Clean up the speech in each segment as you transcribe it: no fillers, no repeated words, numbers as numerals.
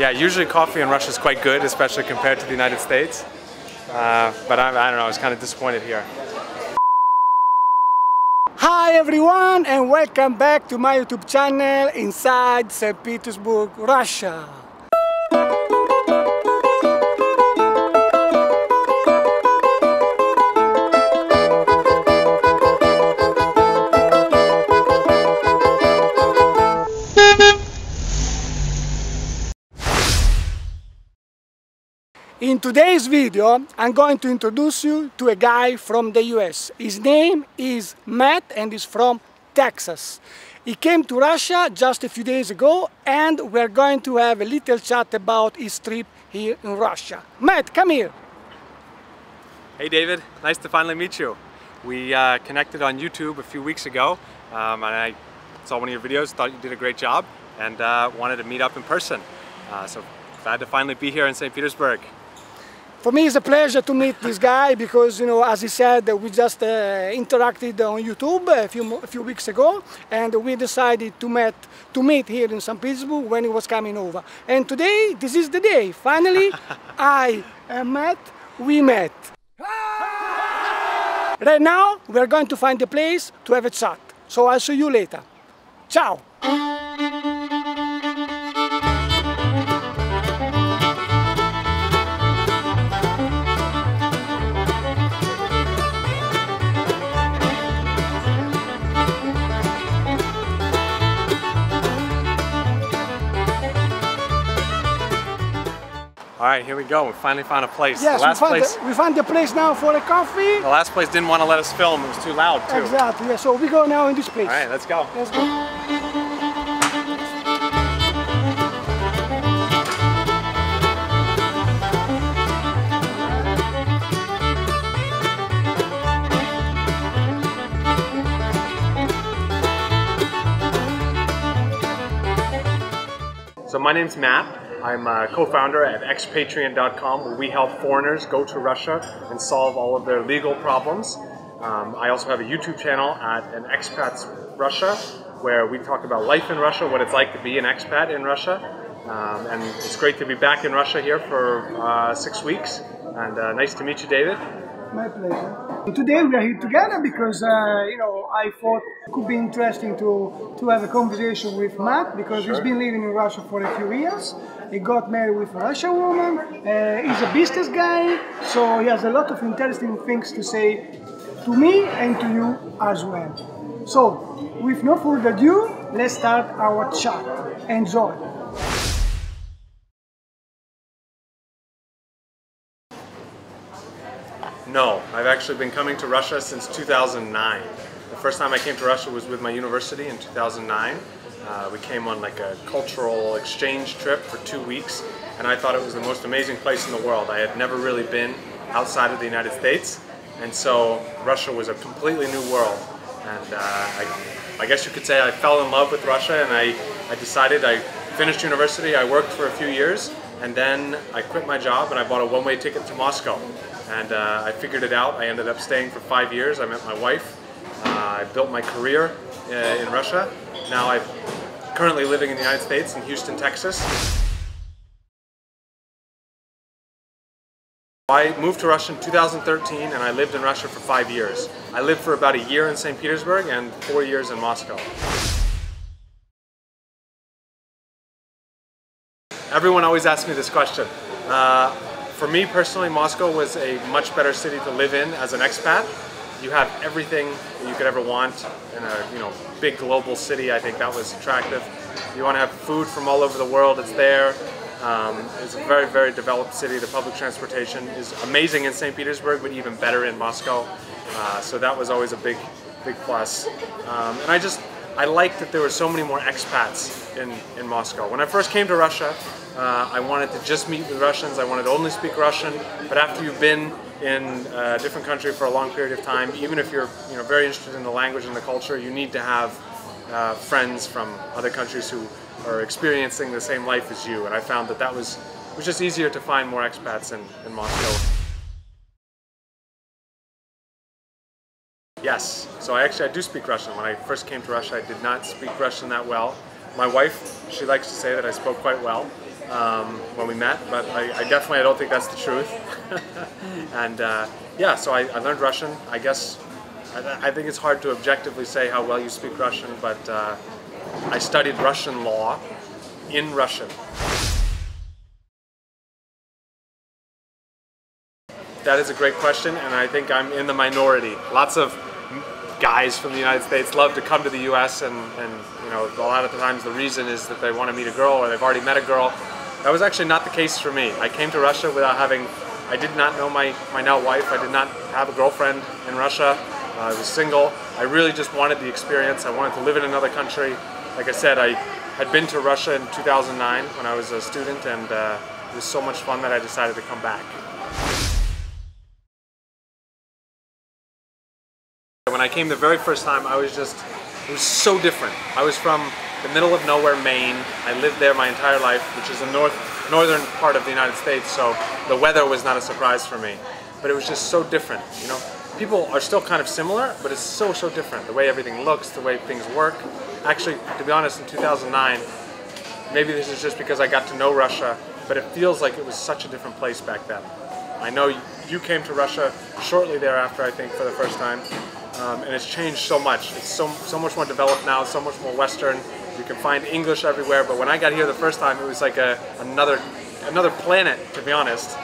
Yeah, usually coffee in Russia is quite good, especially compared to the United States. But I don't know, I was kind of disappointed here. Hi everyone and welcome back to my YouTube channel inside St. Petersburg, Russia. In today's video, I'm going to introduce you to a guy from the US. His name is Matt and he's from Texas. He came to Russia just a few days ago and we're going to have a little chat about his trip here in Russia. Matt, come here. Hey David, nice to finally meet you. We connected on YouTube a few weeks ago and I saw one of your videos, thought you did a great job and wanted to meet up in person. So glad to finally be here in St. Petersburg. For me, it's a pleasure to meet this guy because, you know, as he said, we just interacted on YouTube a few weeks ago, and we decided to meet here in St. Petersburg when he was coming over. And today, this is the day. Finally, I and Matt, we met. Right now, we're going to find a place to have a chat. So I'll see you later. Ciao. All right, here we go. We finally found a place. Yes, we found the place now for a coffee. The last place didn't want to let us film. It was too loud, too. Exactly. Yeah, so we go now in this place. All right, let's go. Let's go. So my name's Matt. I'm a co-founder at expatriate.com, where we help foreigners go to Russia and solve all of their legal problems. I also have a YouTube channel at an expats Russia, where we talk about life in Russia, what it's like to be an expat in Russia. And it's great to be back in Russia here for 6 weeks. And nice to meet you, David. My pleasure. Today we are here together because you know, I thought it could be interesting to have a conversation with Matt because he's been living in Russia for a few years. He got married with a Russian woman. He's a business guy, so he has a lot of interesting things to say to me and to you as well. So, with no further ado, let's start our chat. Enjoy. No, I've actually been coming to Russia since 2009. The first time I came to Russia was with my university in 2009. We came on like a cultural exchange trip for 2 weeks, and I thought it was the most amazing place in the world. I had never really been outside of the United States, and so Russia was a completely new world. And I guess you could say I fell in love with Russia, and I decided, I finished university, I worked for a few years, and then I quit my job and I bought a one-way ticket to Moscow. And I figured it out. I ended up staying for 5 years. I met my wife. I built my career in Russia. Now I'm currently living in the United States in Houston, Texas. I moved to Russia in 2013 and I lived in Russia for 5 years. I lived for about a year in St. Petersburg and 4 years in Moscow. Everyone always asks me this question. For me personally, Moscow was a much better city to live in as an expat. You have everything that you could ever want in a big global city. I think that was attractive. You want to have food from all over the world, it's there. It's a very, very developed city. The public transportation is amazing in St. Petersburg, but even better in Moscow. So that was always a big plus. And I liked that there were so many more expats in Moscow. When I first came to Russia, I wanted to just meet with Russians. I wanted to only speak Russian. But after you've been in a different country for a long period of time, even if you're very interested in the language and the culture, you need to have friends from other countries who are experiencing the same life as you. And I found that it was just easier to find more expats in Moscow. Yes, so I do speak Russian. When I first came to Russia, I did not speak Russian that well. My wife, she likes to say that I spoke quite well. when we met, but I definitely don't think that's the truth. And yeah, so I learned Russian. I guess I think it's hard to objectively say how well you speak Russian, but I studied Russian law in Russian. That is a great question, and I think I'm in the minority. Lots of guys from the United States love to come to the US, and you know, a lot of the times the reason is that they want to meet a girl or they've already met a girl. That was actually not the case for me. I came to Russia without having, I did not know my now wife, I did not have a girlfriend in Russia. I was single. I really just wanted the experience. I wanted to live in another country. Like I said, I had been to Russia in 2009 when I was a student, and it was so much fun that I decided to come back. When I came the very first time, it was so different. I was from the middle of nowhere, Maine. I lived there my entire life, which is the northern part of the United States, so the weather was not a surprise for me. But it was just so different, you know. People are still kind of similar, but it's so different. The way everything looks, the way things work. Actually, to be honest, in 2009, maybe this is just because I got to know Russia, but it feels like it was such a different place back then. I know you came to Russia shortly thereafter, I think, for the first time. And it's changed so much. It's so much more developed now, so much more Western. You can find English everywhere, but when I got here the first time, it was like another planet, to be honest.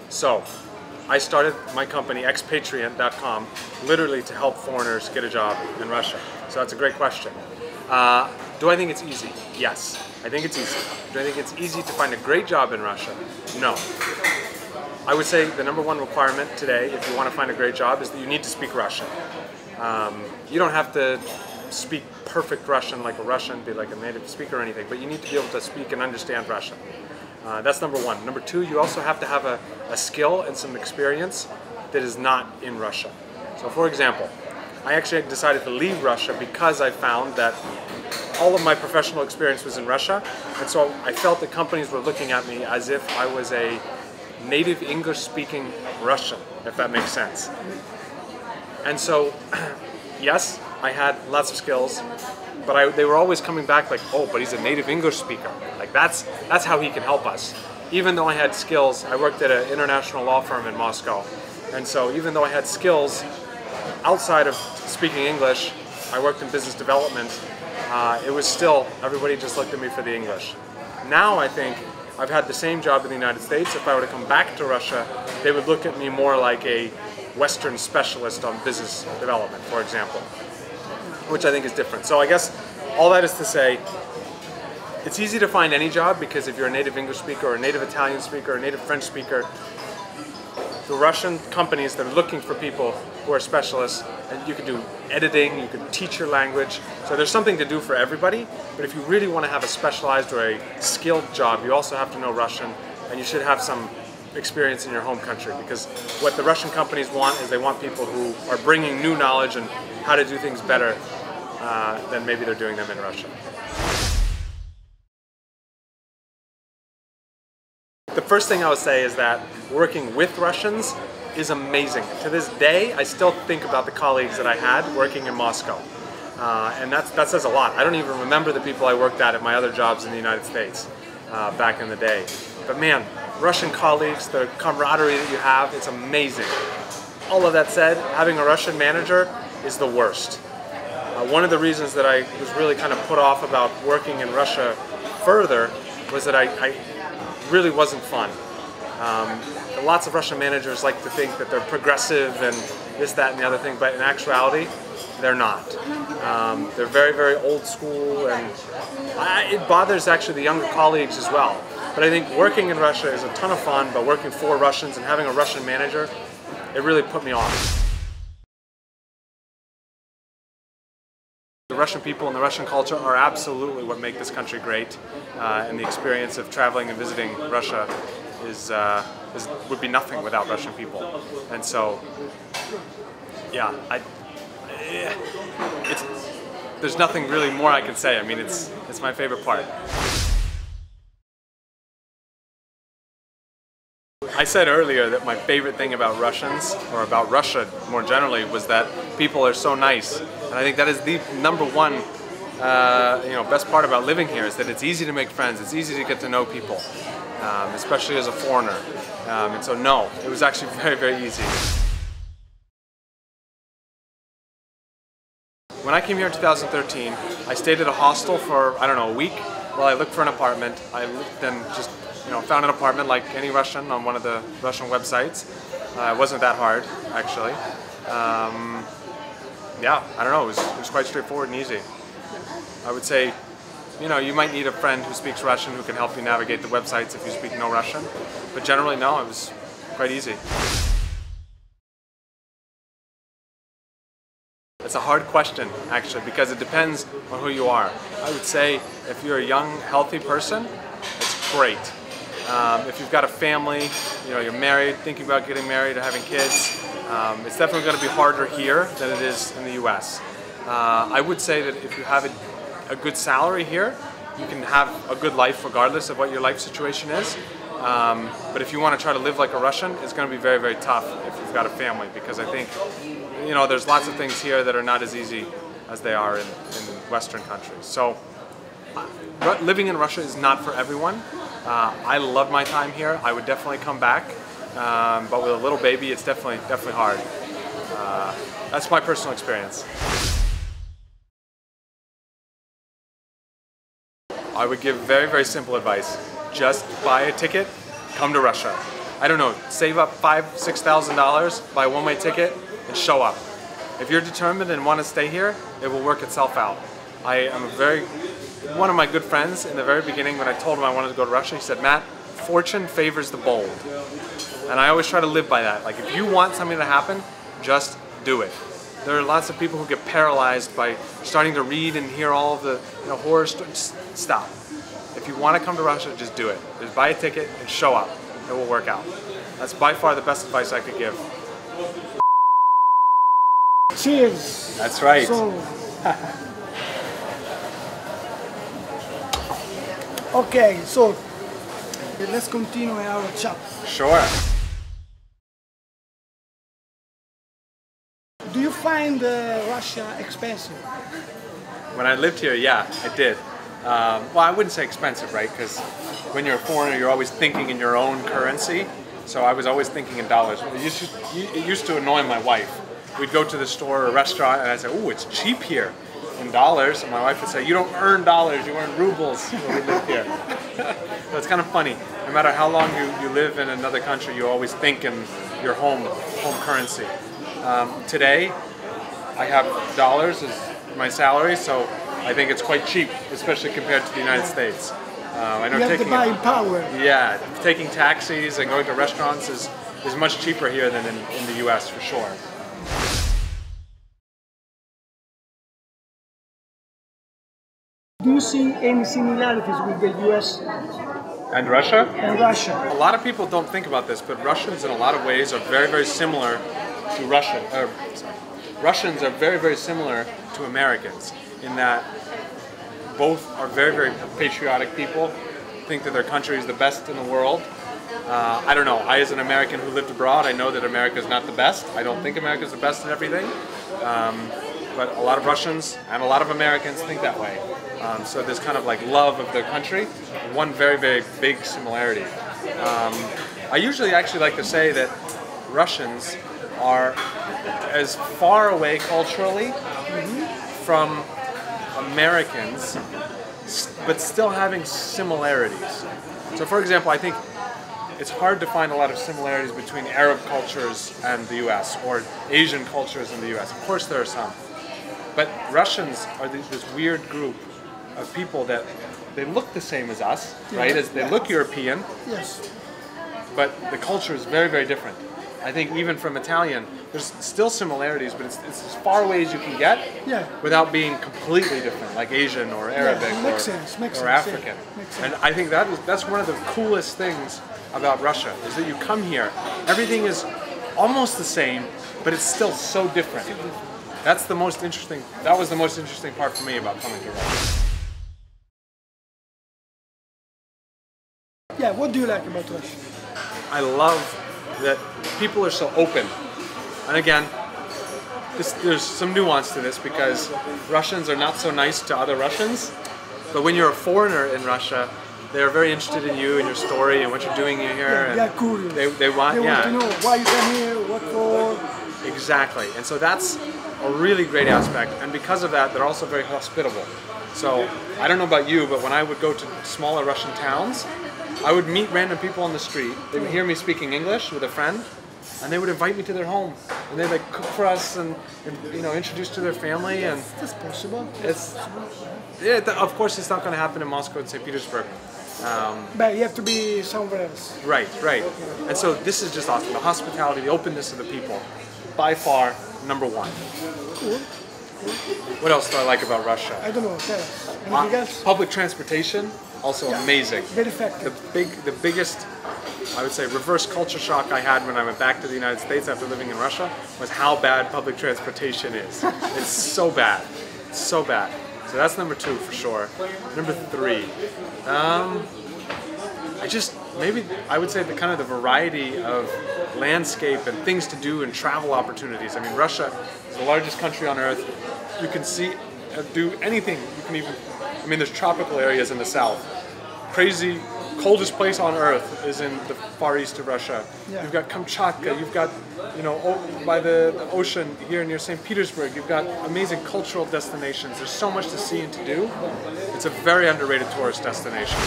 So, I started my company, expatriate.com, literally to help foreigners get a job in Russia. So that's a great question. Do I think it's easy? Yes, I think it's easy. Do I think it's easy to find a great job in Russia? No. I would say the #1 requirement today, if you want to find a great job, is that you need to speak Russian. You don't have to speak perfect Russian like a Russian, be like a native speaker or anything, but you need to be able to speak and understand Russian. That's #1. #2, you also have to have a skill and some experience that is not in Russia. So for example, I actually decided to leave Russia because I found that all of my professional experience was in Russia, and so I felt that companies were looking at me as if I was a native English-speaking Russian, if that makes sense. And so, yes, I had lots of skills, but they were always coming back like, oh, but he's a native English speaker. Like that's how he can help us. Even though I had skills, I worked at an international law firm in Moscow, and so even though I had skills outside of speaking English, I worked in business development. It was still, everybody just looked at me for the English. Now I think I've had the same job in the United States. If I were to come back to Russia, they would look at me more like a Western specialist on business development, for example, which I think is different. So I guess all that is to say, it's easy to find any job because if you're a native English speaker or a native Italian speaker or a native French speaker, the Russian companies that are looking for people who are specialists, and you can do editing, you can teach your language, so there's something to do for everybody. But if you really want to have a specialized or a skilled job, you also have to know Russian, and you should have some experience in your home country, because what the Russian companies want is they want people who are bringing new knowledge and how to do things better than maybe they're doing them in Russia. The first thing I would say is that working with Russians is amazing. To this day, I still think about the colleagues that I had working in Moscow. And that says a lot. I don't even remember the people I worked at my other jobs in the United States back in the day. But man, Russian colleagues, the camaraderie that you have, it's amazing. All of that said, having a Russian manager is the worst. One of the reasons that I was really kind of put off about working in Russia further was that I really wasn't fun. Lots of Russian managers like to think that they're progressive and this, that, and the other thing, but in actuality, they're not. They're very old school, and it bothers actually the younger colleagues as well. But I think working in Russia is a ton of fun, but working for Russians and having a Russian manager, it really put me off. The Russian people and the Russian culture are absolutely what make this country great, and the experience of traveling and visiting Russia would be nothing without Russian people. And so, yeah, there's nothing really more I can say. I mean, it's my favorite part. I said earlier that my favorite thing about Russians, or about Russia more generally, was that people are so nice. And I think that is the #1 best part about living here is that it's easy to make friends. It's easy to get to know people, especially as a foreigner. And so no, it was actually very, very easy. When I came here in 2013, I stayed at a hostel for, I don't know, a week while I looked for an apartment. I then just, found an apartment like any Russian on one of the Russian websites. It wasn't that hard, actually. Yeah, I don't know, it was quite straightforward and easy. I would say, you might need a friend who speaks Russian who can help you navigate the websites if you speak no Russian. But generally, no, it was quite easy. It's a hard question, actually, because it depends on who you are. I would say if you're a young, healthy person, it's great. If you've got a family, you're married, thinking about getting married or having kids, it's definitely going to be harder here than it is in the US. I would say that if you have a good salary here, you can have a good life regardless of what your life situation is. But if you want to try to live like a Russian, it's going to be very, very tough if you've got a family, because I think there's lots of things here that are not as easy as they are in Western countries. So living in Russia is not for everyone. I love my time here. I would definitely come back, but with a little baby, it's definitely hard. That's my personal experience. I would give very, very simple advice. Just buy a ticket, come to Russia. I don't know, save up $5,000, $6,000, buy a one-way ticket, and show up. If you're determined and want to stay here, it will work itself out. One of my good friends in the very beginning, when I told him I wanted to go to Russia, he said, "Matt, fortune favors the bold." And I always try to live by that. Like, if you want something to happen, just do it. There are lots of people who get paralyzed by starting to read and hear all of the horror stories. Stop. If you want to come to Russia, just do it. Just buy a ticket and show up. It will work out. That's by far the best advice I could give. Cheers. That's right. Okay, so let's continue our chat. Sure. Do you find Russia expensive? When I lived here, yeah, I did. Well, I wouldn't say expensive, right? Because when you're a foreigner, you're always thinking in your own currency. So I was always thinking in dollars. It used to annoy my wife. We'd go to the store or a restaurant, and I'd say, "Oh, it's cheap here in dollars." And my wife would say, "You don't earn dollars, you earn rubles when we live here." So it's kind of funny. No matter how long you live in another country, you always think in your home currency. Today, I have dollars as my salary, so I think it's quite cheap, especially compared to the United States. I know you have the buying power. Yeah, taking taxis and going to restaurants is much cheaper here than in the US, for sure. Do you see any similarities with the US and Russia? And Russia. A lot of people don't think about this, but Russians in a lot of ways are very, very similar to Russians are very, very similar to Americans in that both are very, very patriotic people, think that their country is the best in the world. I don't know, I as an American who lived abroad, I know that America is not the best. I don't think America is the best in everything. But a lot of Russians and a lot of Americans think that way. So there's kind of like love of their country. One very, very big similarity. I usually actually like to say that Russians are as far away culturally from Americans, but still having similarities. So for example, I think it's hard to find a lot of similarities between Arab cultures and the US, or Asian cultures and the US. Of course there are some. But Russians are this weird group of people that they look the same as us, right? As they look European, but the culture is very, very different. I think even from Italian, there's still similarities, but it's as far away as you can get without being completely different, like Asian or Arabic or African. And I think that's one of the coolest things about Russia, is that you come here, everything is almost the same, but it's still so different. That's the most interesting, that was the most interesting part for me about coming to Russia. Yeah, what do you like about Russia? I love that people are so open. And again, there's some nuance to this because Russians are not so nice to other Russians, but when you're a foreigner in Russia, they're very interested in you and your story and what you're doing here. Yeah, they're curious. They want to know why you came here, what for. Exactly, and so that's a really great aspect, and because of that, they're also very hospitable. So I don't know about you, but when I would go to smaller Russian towns, I would meet random people on the street. They would hear me speaking English with a friend, and they would invite me to their home, and they'd like cook for us and you know, introduce to their family. And that's possible. Of course, it's not going to happen in Moscow and St. Petersburg. But you have to be somewhere else. Right. And so this is just awesome. The hospitality, the openness of the people, by far #1. Cool. What else do I like about Russia? I don't know. Tell us. Anything else? Public transportation, also amazing. Very effective. The biggest, I would say, reverse culture shock I had when I went back to the United States after living in Russia was how bad public transportation is. It's so bad. It's so bad. So that's #2 for sure. #3, I would say the variety of landscape and things to do and travel opportunities. I mean, Russia is the largest country on earth. You can do anything. You can even, I mean, there's tropical areas in the south. Crazy, coldest place on earth is in the far east of Russia. Yeah. You've got Kamchatka. You've got, you know, by the ocean here near St. Petersburg. You've got amazing cultural destinations. There's so much to see and to do. It's a very underrated tourist destination.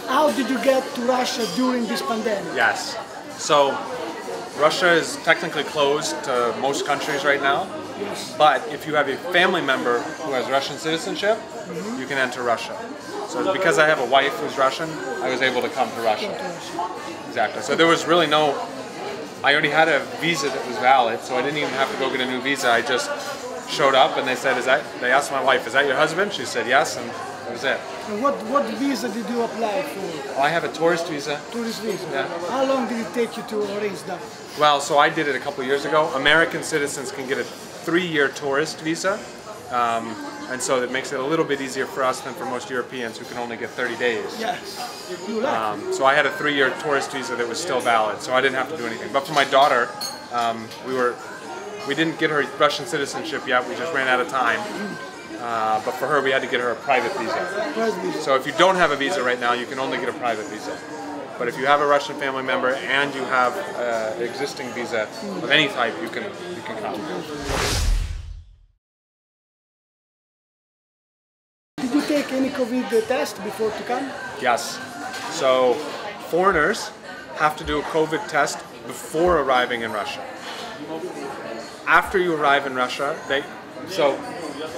How did you get to Russia during this pandemic? Yes. So Russia is technically closed to most countries right now. Yes. But if you have a family member who has Russian citizenship, you can enter Russia. So because I have a wife who's Russian, I was able to come to Russia. Exactly. So there was really I already had a visa that was valid, so I didn't even have to go get a new visa. I just showed up and they said, they asked my wife, is that your husband? She said yes, and that was it. And what visa did you apply for? Well, I have a tourist visa. Tourist visa? Yeah. How long did it take you to arrange that? Well, so I did it a couple of years ago. American citizens can get a 3-year tourist visa, and so it makes it a little bit easier for us than for most Europeans who can only get 30 days. Yes. So I had a 3-year tourist visa that was still valid, so I didn't have to do anything. But for my daughter, we didn't get her Russian citizenship yet. We just ran out of time. But for her, we had to get her a private visa. So if you don't have a visa right now, you can only get a private visa. But if you have a Russian family member and you have an existing visa of any type, you can come. Did you take any COVID test before to come? Yes. So foreigners have to do a COVID test before arriving in Russia. After you arrive in Russia, so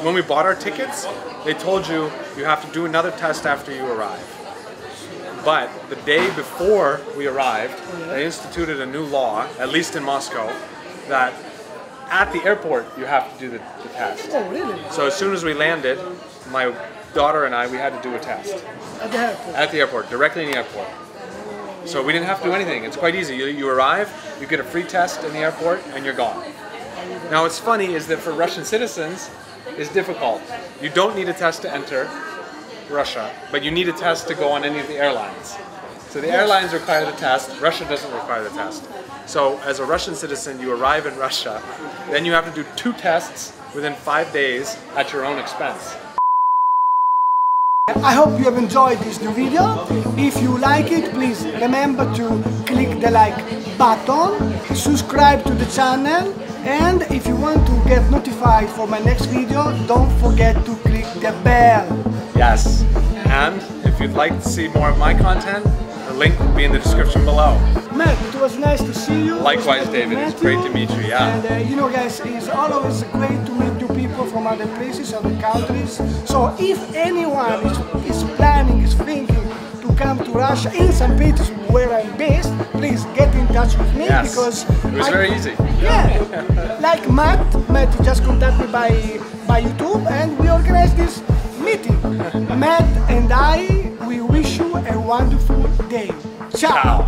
when we bought our tickets, they told you have to do another test after you arrive. But the day before we arrived, they instituted a new law, at least in Moscow, that at the airport you have to do the test. Oh, really? So as soon as we landed, my daughter and I, we had to do a test. At the airport? At the airport, directly in the airport. So we didn't have to do anything. It's quite easy. You arrive, you get a free test in the airport, and you're gone. Now what's funny is that for Russian citizens, it's difficult. You don't need a test to enter Russia, but you need a test to go on any of the airlines. So the airlines require the test, Russia doesn't require the test. So as a Russian citizen, you arrive in Russia, then you have to do 2 tests within 5 days at your own expense. I hope you have enjoyed this new video. If you like it, please remember to click the like button, subscribe to the channel, and if you want to get notified for my next video, don't forget to click the bell. Yes, and if you'd like to see more of my content, the link will be in the description below. Matt, it was nice to see you. Likewise, David, it's great to meet you, yeah. And you know guys, it's always great to meet new people from other places, other countries. So if anyone is planning, is thinking to come to Russia in St. Petersburg, where I'm based, please get in touch with me, because it was very easy. Yeah, like Matt just contacted me by YouTube, and we organized this meeting. Matt and I, we wish you a wonderful day. Ciao.